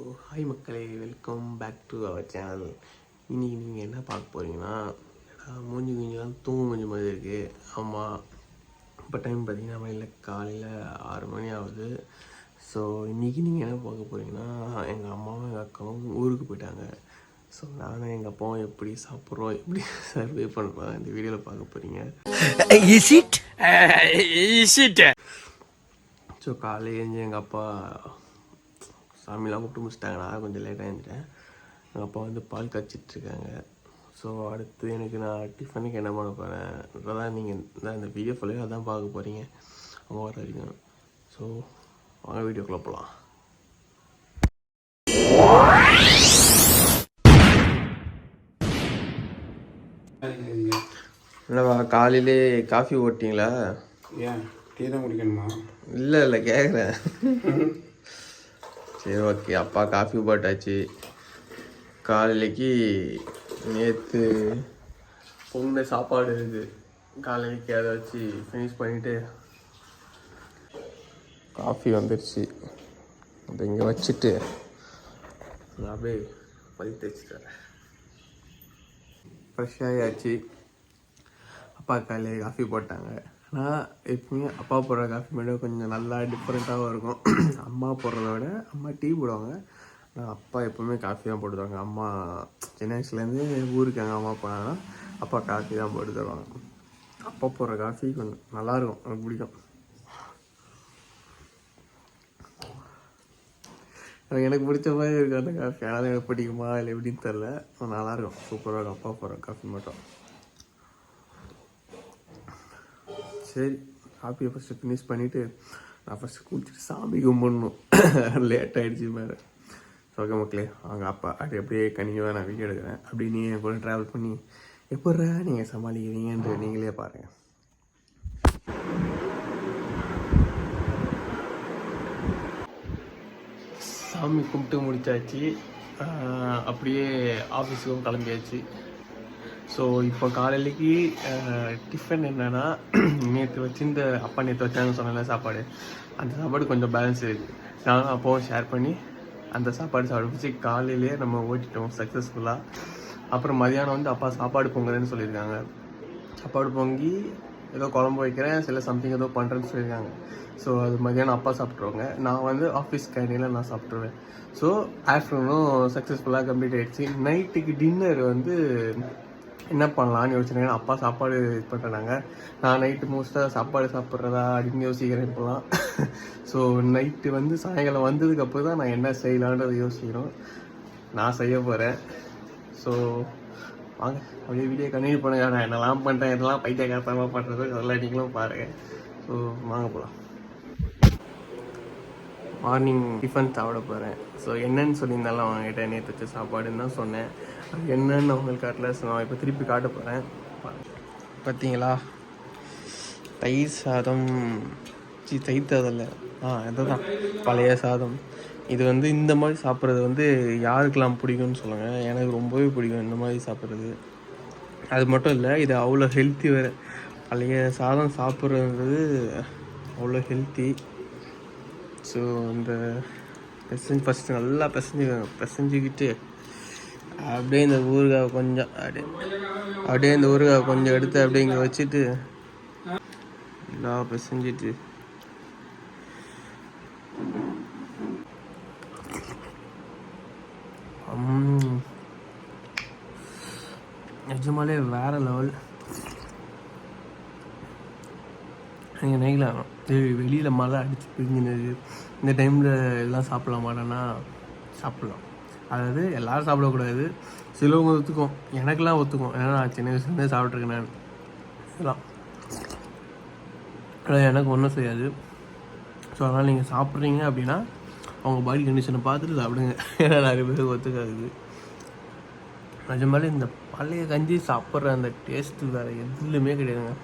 Hi மக்களே, welcome back to our channel. இன்றைக்கி நீங்கள் என்ன பார்க்க போகிறீங்கன்னா, மூஞ்சி குஞ்செலாம் தூங்கு மூஞ்சி மாதிரி இருக்குது. ஆமாம், இப்போ டைம் பார்த்தீங்கன்னா மணியில் காலையில் 6 மணி ஆகுது. ஸோ இன்றைக்கி நீங்கள் என்ன பார்க்க போகிறீங்கன்னா, எங்கள் அம்மாவும் எங்கள் அக்காவும் ஊருக்கு போயிட்டாங்க. ஸோ நானும் எங்கள் அப்பாவும் எப்படி சாப்பிட்றோம், எப்படி சர்வே பண்ணுறோம் இந்த வீடியோவில் பார்க்க போகிறீங்க. ஸோ காலையில் எழுந்து எங்கள் அப்பா சாமிலாம் கூப்பிட்டு முடிச்சிட்டாங்க. நான் கொஞ்சம் லேட்டாக எழுந்துட்டேன். எங்கள் அப்பா வந்து பால் காய்ச்சிட்ருக்காங்க. ஸோ அடுத்து எனக்கு நான் டிஃபனுக்கு என்ன பண்ண போகிறேன் அதான் நீங்கள் இந்த வீடியோ ஃபுல்லாக அதான் பார்க்க போகிறீங்க அவங்க வர வரைக்கும். ஸோ வாங்க வீடியோக்குள்ளே போகலாம். என்னவா காலையிலே காஃபி ஓட்டிங்களா? ஏன் டீ தான் குடிக்கணுமா? இல்லை கேட்குறேன். சரி ஓகே, அப்பா காஃபி போட்டாச்சு. காலையிலைக்கு நேற்று பொண்ணு சாப்பாடு இருக்குது, காலையிலைக்கு அதை வச்சு ஃபினிஷ் பண்ணிவிட்டு காஃபி வந்துடுச்சு. அதை இங்கே வச்சுட்டு நான் அப்படியே பல் தேய்ச்சிட்டேன். ஃப்ரெஷ்ஷாகியாச்சு. அப்பா காலையில் காஃபி போட்டாங்க. ஆனால் எப்பவுமே அப்பா போடுற காஃபி மட்டும் கொஞ்சம் நல்லா டிஃப்ரெண்ட்டாகவும் இருக்கும். அம்மா போடுறத விட அம்மா டீ போடுவாங்க, ஆனால் அப்பா எப்போவுமே காஃபி தான் போட்டு தருவாங்க. அம்மா சின்ன வயசுலேருந்து ஊருக்கு எங்கள் அம்மா போனாங்கன்னா அப்பா காஃபி தான் போட்டு தருவாங்க. அப்பா போடுற காஃபி கொஞ்சம் நல்லாயிருக்கும், எனக்கு பிடிக்கும். எனக்கு பிடிச்ச மாதிரி இருக்கும் அந்த காஃபி. அதனால் எனக்கு பிடிக்குமா இல்லை எப்படின்னு தெரில, நல்லாயிருக்கும், சூப்பராக இருக்கும் அப்பா போடுற காஃபி மட்டும். சரி, காஃபியை ஃபஸ்ட்டு ஃபினிஷ் பண்ணிவிட்டு நான் ஃபஸ்ட்டு குளிச்சுட்டு சாமி கும்பிடணும். லேட் ஆகிடுச்சு மேலே. ஓகே மக்களே, அவங்க அப்பா அப்படியே கனிவாக நான் வீடியோ எடுக்கிறேன். அப்படி நீங்கள் கூட ட்ராவல் பண்ணி எப்பட்றா நீங்கள் சமாளிக்கிறீங்கன்ற நீங்களே பாருங்கள். சாமி கும்பிட்டு முடித்தாச்சு. அப்படியே ஆஃபீஸுக்கும் கிளம்பியாச்சு. ஸோ இப்போ காலையிலைக்கு டிஃபன் என்னென்னா, நேற்று வச்சுருந்த அப்பா நேற்று வச்சாங்கன்னு சொன்னால சாப்பாடு, அந்த சாப்பாடு கொஞ்சம் பேலன்ஸ் இருக்குது. நானும் அப்பாவும் ஷேர் பண்ணி அந்த சாப்பாடு சாப்பிட்டு காலையிலேயே நம்ம ஓட்டிட்டோம் சக்ஸஸ்ஃபுல்லாக. அப்புறம் மதியானம் வந்து அப்பா சாப்பாடு பொங்குறேன்னு சொல்லியிருக்காங்க. சாப்பாடு பொங்கி ஏதோ குழம்பு வைக்கிறேன், சில சம்திங் ஏதோ பண்ணுறேன்னு சொல்லியிருக்காங்க. ஸோ அது மதியானம் அப்பா சாப்பிட்ருவாங்க, நான் வந்து ஆஃபீஸ் கேண்டீனில் நான் சாப்பிட்ருவேன். ஸோ ஆஃப்டர்நூனும் சக்ஸஸ்ஃபுல்லாக கம்ப்ளீட் ஆகிடுச்சு. நைட்டுக்கு டின்னர் வந்து என்ன பண்ணலான்னு யோசிச்சிருக்கேன். அப்பா சாப்பாடு இது பண்ணுறாங்க, நான் நைட்டு மோஸ்ட்டாக சாப்பாடு சாப்பிட்றதா அப்படின்னு யோசிக்கிறேன் இப்போலாம். ஸோ நைட்டு வந்து சாயங்காலம் வந்ததுக்கப்புறம் தான் நான் என்ன செய்யலான்றதை யோசிக்கிறோம். நான் செய்ய போகிறேன். ஸோ வாங்க அப்படியே வீடியோ கண்டினியூ பண்ணுங்க. நான் என்னெல்லாம் பண்ணுறேன், இதெல்லாம் பைத்தியக்காரத்தமாக பண்ணுறது, அதெல்லாம் நீங்களும் பாருங்கள். ஸோ வாங்க போகலாம். மார்னிங் டிஃபன் சாப்பிட போகிறேன். ஸோ என்னன்னு சொல்லியிருந்தாலும் அவங்ககிட்ட நேற்று வச்ச சாப்பாடுன்னு தான் சொன்னேன். அது என்னன்னு அவங்களுக்கு காட்டல. ஸோ நான் இப்போ திருப்பி காட்ட போகிறேன். பார்த்தீங்களா, தயிர் சாதம், தயிர் சாதம் இதுதான் பழைய சாதம். இது வந்து இந்த மாதிரி சாப்பிட்றது வந்து யாருக்கெல்லாம் பிடிக்கும்னு சொல்லுங்கள். எனக்கு ரொம்பவே பிடிக்கும் இந்த மாதிரி சாப்பிட்றது. அது மட்டும் இல்லை, இது அவ்வளோ ஹெல்த்தி வேறு. பழைய சாதம் சாப்பிட்றது அவ்வளோ ஹெல்த்தி. ஸோ இந்த ஃபஸ்ட்டு நல்லா பிசைஞ்சிக்கிட்டு அப்படியே இந்த ஊறுகாய் கொஞ்சம் அப்படியே இந்த ஊறுகாய் கொஞ்சம் எடுத்து அப்படியே இங்கே வச்சுட்டு நல்லா பிசைஞ்சிட்டு நிஜமாலே வேறு லெவல். நீங்கள் நினைக்கலாம் வெளியில் மழை அடித்து பிரிஞ்சினது, இந்த டைமில் எல்லாம் சாப்பிட மாட்டேன்னா சாப்பிட்லாம். அதாவது எல்லோரும் சாப்பிடக்கூடாது, சிலவங்க ஒத்துக்கும், எனக்கெல்லாம் ஒத்துக்கும். ஏன்னா நான் சின்ன வயசுலேருந்தே சாப்பிட்ருக்கேன் நான் இதெல்லாம். ஆனால் எனக்கு ஒன்றும் செய்யாது. ஸோ அதனால் நீங்கள் சாப்பிட்றீங்க அப்படின்னா அவங்க பாடி கண்டிஷனை பார்த்துட்டு சாப்பிடுங்க. ஏன்னா நிறைய பேருக்கு ஒத்துக்காது. நிஜமாலே இந்த பழைய கஞ்சி சாப்பிட்ற அந்த டேஸ்ட்டு வேறு எதுலையுமே கிடையாதுங்க.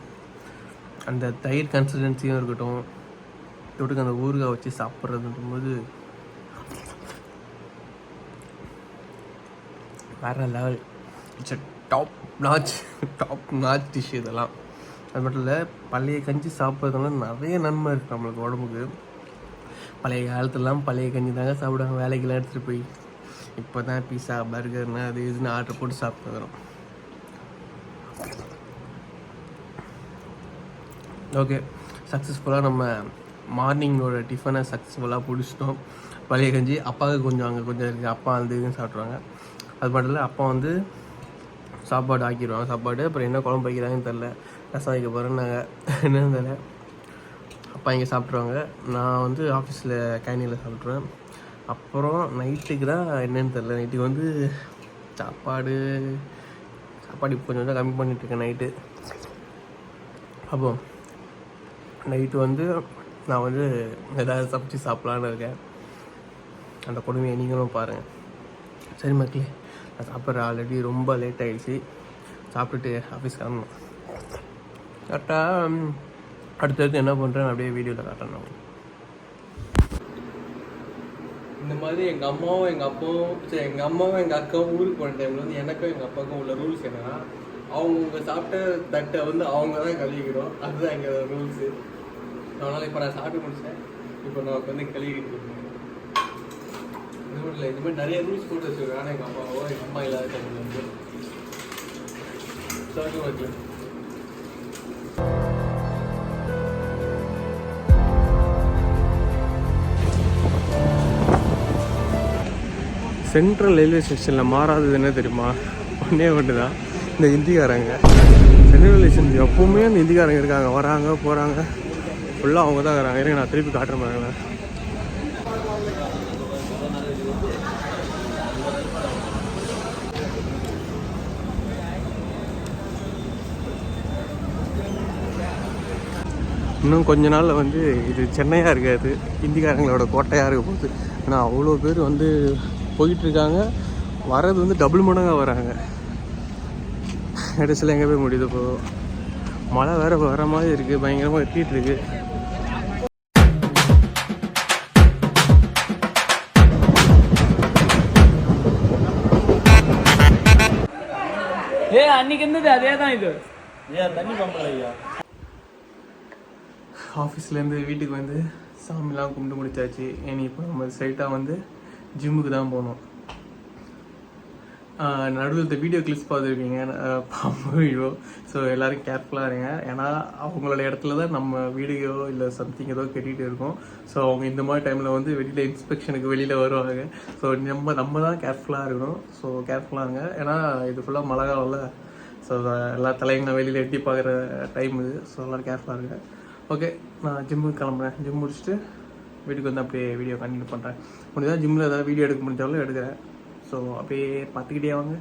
அந்த தயிர் கன்சிஸ்டன்சியும் இருக்கட்டும், தொட்டுக்கு அந்த ஊறுகாய் வச்சு சாப்பிட்றதுன்றது வேறு level. It's a top notch dish இதெல்லாம். அது மட்டும் இல்லை, பழைய கஞ்சி சாப்பிட்றதுனால நிறைய நன்மை இருக்குது நம்மளுக்கு உடம்புக்கு. பழைய காலத்துலலாம் பழைய கஞ்சி தாங்க சாப்பிடுவாங்க வேலைக்கெல்லாம் எடுத்துகிட்டு போய். இப்போ தான் பீஸா பர்கர்னு அது இதுன்னு ஆர்டர் போட்டு சாப்பிட்டுக்கிறோம். ஓகே, சக்ஸஸ்ஃபுல்லாக நம்ம மார்னிங்கோட டிஃபனை சக்ஸஸ்ஃபுல்லாக பிடிச்சிட்டோம். பழைய கஞ்சி அப்பாவுக்கு கொஞ்சம் அங்கே கொஞ்சம் இருக்குது, அப்பா அந்த இதுன்னு சாப்பிட்ருவாங்க. அது மட்டும் இல்லை, அப்பா வந்து சாப்பாடு ஆக்கிடுவாங்க. சாப்பாடு அப்புறம் என்ன குழம்பு வைக்கிறாங்கன்னு தெரில, ரசம் வைக்க போகிறேன்னு நாங்கள் என்னன்னு தெரில. அப்பா இங்கே சாப்பிட்ருவாங்க, நான் வந்து ஆஃபீஸில் கேண்டீனில் சாப்பிட்ருவேன். அப்புறம் நைட்டுக்கு தான் என்னன்னு தெரில, நைட்டுக்கு வந்து சாப்பாடு இப்போ கொஞ்சம் கொஞ்சம் கம்மி பண்ணிகிட்ருக்கேன் நைட்டு. அப்போ நைட்டு வந்து நான் வந்து எதாவது சமைச்சு சாப்பிட்லான்னு இருக்கேன். அந்த கொடுமையை நீங்களும் பாருங்கள். சரி மக்களே, நான் சாப்பிட்ற ஆல்ரெடி ரொம்ப லேட் ஆகிடுச்சு. சாப்பிட்டுட்டு ஆஃபீஸ் கிளம்பணும். கரெக்டாக அடுத்தடுத்து என்ன பண்ணுறேன் அப்படியே வீடியோவில் காட்டணும். இந்த மாதிரி எங்கள் அம்மாவும் எங்கள் அக்காவும் ஊருக்கு போன டைமில் வந்து எனக்கும் எங்கள் அப்பாவுக்கும் உள்ள ரூல்ஸ் என்னன்னா, அவங்க சாப்பிட்ட தட்டை வந்து அவங்க தான் கழுவிக்கிறோம். அதுதான் எங்கள் ரூல்ஸு. அதனால் இப்போ நான் சாப்பிட்டு முடிச்சேன். இப்போ நமக்கு வந்து கழுவிக்கிட்டு இருக்கேன். இது மட்டும் இல்லை, இது மாதிரி நிறைய ரூல்ஸ் போட்டு வச்சுருக்கேன். ஆனால் எங்கள் அம்மா இல்லாத டைமில் வந்து சொல்லுங்க வைக்கல. சென்ட்ரல் ரயில்வே ஸ்டேஷனில் மாறாதது என்ன தெரியுமா? ஒன்று தான், இந்த ஹிந்திக்காரங்க. சென்ட்ரல் ரயில்வே ஸ்டேஷன் எப்போவுமே அந்த ஹிந்திக்காரங்க இருக்காங்க, வராங்க போகிறாங்க, ஃபுல்லாக அவங்க தான் இருக்கிறாங்க. இருங்க நான் திருப்பி காட்டுற மாதிரிங்களா. இன்னும் கொஞ்ச நாளில் வந்து இது சென்னையாக இருக்காது, ஹிந்திக்காரங்களோட கோட்டையாக இருக்க போகுது. ஆனால் அவ்வளோ பேர் வந்து போயிட்டுருக்காங்க, வர்றது வந்து டபுள் மடங்காக வராங்க. கடைசியில் எங்கே போய் முடியுது? இப்போ மழை வேறு வர மாதிரி இருக்குது, பயங்கரமாக எட்டிகிட்டு இருக்கு. அன்னைக்கு இருந்தது அதே தான். இது தண்ணி பம்பலையா? ஆஃபீஸ்லேருந்து வீட்டுக்கு வந்து சாமிலாம் கும்பிட்டு முடிச்சாச்சு. இனி இப்போ நம்ம ஸ்ட்ரைட்டாக வந்து ஜிம்முக்கு தான் போகணும். நடுவில் இந்த வீடியோ கிளிப்ஸ் பார்த்துருக்கீங்க, பாம்பு வீடியோ. ஸோ எல்லோரும் கேர்ஃபுல்லாக இருங்க. ஏன்னா அவங்களோட இடத்துல தான் நம்ம வீடியோ இல்லை சம்திங் ஏதோ கட்டிகிட்டு இருக்கோம். ஸோ அவங்க இந்த மாதிரி டைமில் வந்து வெளியில் இன்ஸ்பெக்ஷனுக்கு வெளியில் வருவாங்க. ஸோ நம்ம தான் கேர்ஃபுல்லாக இருக்கணும். ஸோ கேர்ஃபுல்லாக இருங்க. ஏன்னா இது ஃபுல்லாக மழை காலம்ல. ஸோ எல்லா தலைங்களும் வெளியில் எட்டி பார்க்குற டைம் இது. ஸோ எல்லோரும் கேர்ஃபுல்லாக இருங்க. ஓகே, நான் ஜிம்முக்கு கிளம்புறேன். ஜிம் முடிச்சுட்டு வீட்டுக்கு வந்து அப்படியே வீடியோ கண்டினியூ பண்ணுறேன். முடிஞ்சால் ஜிம்மில் ஏதாவது வீடியோ எடுக்க முடிஞ்சாலும் எடுக்கிறேன். ஸோ அப்படியே பார்த்துக்கிட்டே வாங்க.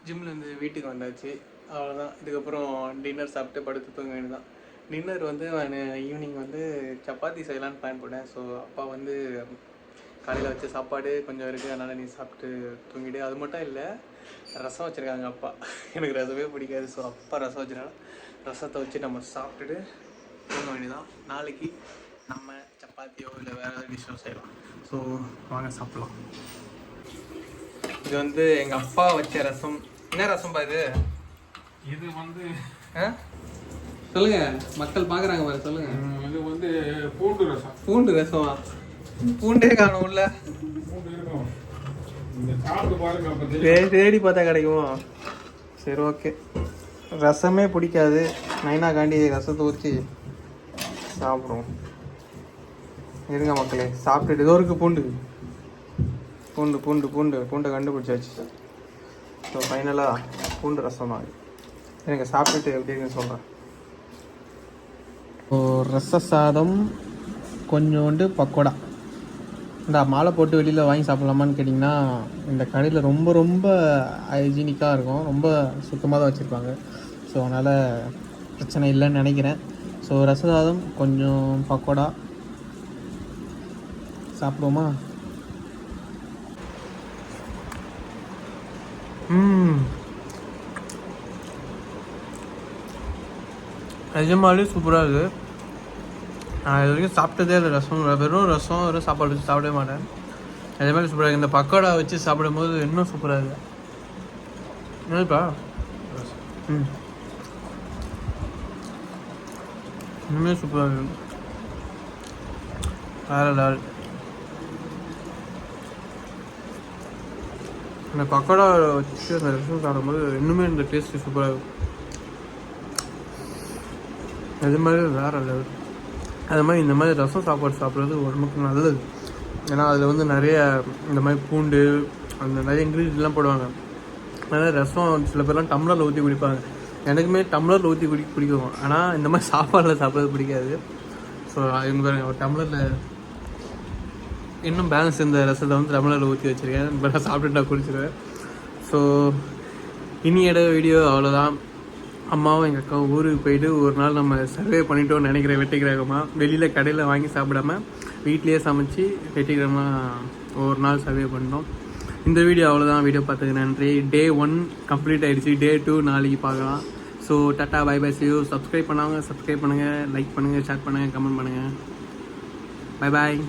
ஜிம்லேருந்து வீட்டுக்கு வந்தாச்சு, அவ்வளோதான். இதுக்கப்புறம் டின்னர் சாப்பிட்டு படுத்து தூங்க வேண்டியதான். டின்னர் வந்து நான் ஈவினிங் வந்து சப்பாத்தி செய்யலான்னு பிளான் பண்ணேன். ஸோ அப்பா வந்து காலையில் வச்ச சாப்பாடு கொஞ்சம் இருக்குது, அதனால் நீ சாப்பிட்டு தூங்கிடு. அது மட்டும் இல்லை, ரசம் வச்சுருக்காங்க அப்பா. எனக்கு ரசமே பிடிக்காது. ஸோ அப்பா ரசம் வச்சுருக்காங்க. ரசத்தை வச்சு நம்ம சாப்பிட்டுட்டு தூங்க வேண்டியதான். நாளைக்கு நம்ம சப்பாத்தியோ இல்லை வேறு ஏதாவது டிஷ்ஷோ செய்யலாம். ஸோ வாங்க சாப்பிட்லாம். இது வந்து எங்கள் அப்பா வச்ச ரசம். என்ன ரசம் பாரு? இது வந்து சொல்லுங்க, மக்கள் பார்க்குறாங்க பாரு, சொல்லுங்க. இது வந்து பூண்டு ரசம். பூண்டு ரசமா? பூண்டே காணும் உள்ள. பூண்டு இருக்கும், இந்த சாப்பிட்டு பாருங்க. தேடி பார்த்தா கிடைக்குமோ? சரி, ஓகே. ரசமே பிடிக்காது, நைனா காண்டி ரசத்தை ஊற்றி சாப்பிடுவோம். இருங்க மக்களே, சாப்பிட்டுட்டு ஏதோ இருக்குது பூண்டு பூண்டு பூண்டு பூண்டு பூண்டை கண்டுபிடிச்சாச்சு. ஸோ ஃபைனலாக பூண்டு ரசம் தான். எனக்கு சாப்பிட்டுட்டு எப்படி இருக்குன்னு சொல்கிறேன். ரச சாதம் கொஞ்சோண்டு பக்கோடா. இந்த மாலை போட்டு வெளியில் வாங்கி சாப்பிட்லாமான்னு கேட்டிங்கன்னா, இந்த கடையில் ரொம்ப ரொம்ப ஹைஜீனிக்காக இருக்கும், ரொம்ப சுத்தமாக தான் வச்சுருப்பாங்க. ஸோ அதனால் பிரச்சனை இல்லைன்னு நினைக்கிறேன். ஸோ ரச சாதம் கொஞ்சம் பக்கோடா சாப்பிடுவோமா? நிஜமாலே சூப்பராக இருக்குது. நான் இது வரைக்கும் சாப்பிட்டதே இல்லை ரசம். வெறும் ரசம் சாப்பாடு வச்சு சாப்பிடவே மாட்டேன். நிஜமாலே சூப்பராக இருக்குது. இந்த பக்கோடா வச்சு சாப்பிடும்போது இன்னும் சூப்பராக இருக்குது. என்னப்பா ம் இன்னுமே சூப்பராக இருக்கு வேறு லெவல். அந்த பக்கோடா வச்சு அந்த ரசம் சாப்பிடும்போது இன்னுமே இந்த டேஸ்ட்டு சூப்பராக இருக்கும். அது மாதிரி வேறு லெவல். அது மாதிரி இந்த மாதிரி ரசம் சாப்பாடு சாப்பிட்றது உடம்புக்கு நல்லது. ஏன்னா அதில் வந்து நிறைய இந்த மாதிரி பூண்டு அந்த நிறைய இன்க்ரீடியன்ட்லாம் போடுவாங்க. அதனால் ரசம் சில பேர்லாம் டம்ளரில் ஊற்றி குடிப்பாங்க. எனக்குமே டம்ளரில் ஊற்றி பிடிக்கும். ஆனால் இந்த மாதிரி சாப்பாடில் சாப்பிட்றது பிடிக்காது. ஸோ இவங்க ஒரு டம்ளரில் இன்னும் பேலன்ஸ் இந்த ரசத்தை வந்து டம்ளரில் ஊற்றி வச்சுருக்கேன். இப்போ நான் சாப்பிட்டு நான் குடிச்சிடுவேன். ஸோ இனியோட வீடியோ அவ்வளோதான். அம்மாவும் எங்கள் அக்காவும் ஊருக்கு போயிட்டு ஒரு நாள் நம்ம சர்வே பண்ணிட்டோம்னு நினைக்கிறேன். வெற்றிகரமாக வெளியில் கடையில் வாங்கி சாப்பிடாம வீட்லேயே சமைச்சு வெற்றிகரமாக ஒரு நாள் சர்வே பண்ணோம். இந்த வீடியோ அவ்வளோதான். வீடியோ பார்த்ததுக்கு நன்றி. Day 1 கம்ப்ளீட் ஆகிடுச்சு. Day 2 நாளைக்கு பார்க்கலாம். So tata bye bye. see you. Subscribe பண்ணாங்க சப்ஸ்கிரைப் பண்ணுங்கள், லைக் பண்ணுங்கள், ஷேர் பண்ணுங்கள், கமெண்ட் பண்ணுங்கள். பை பாய்.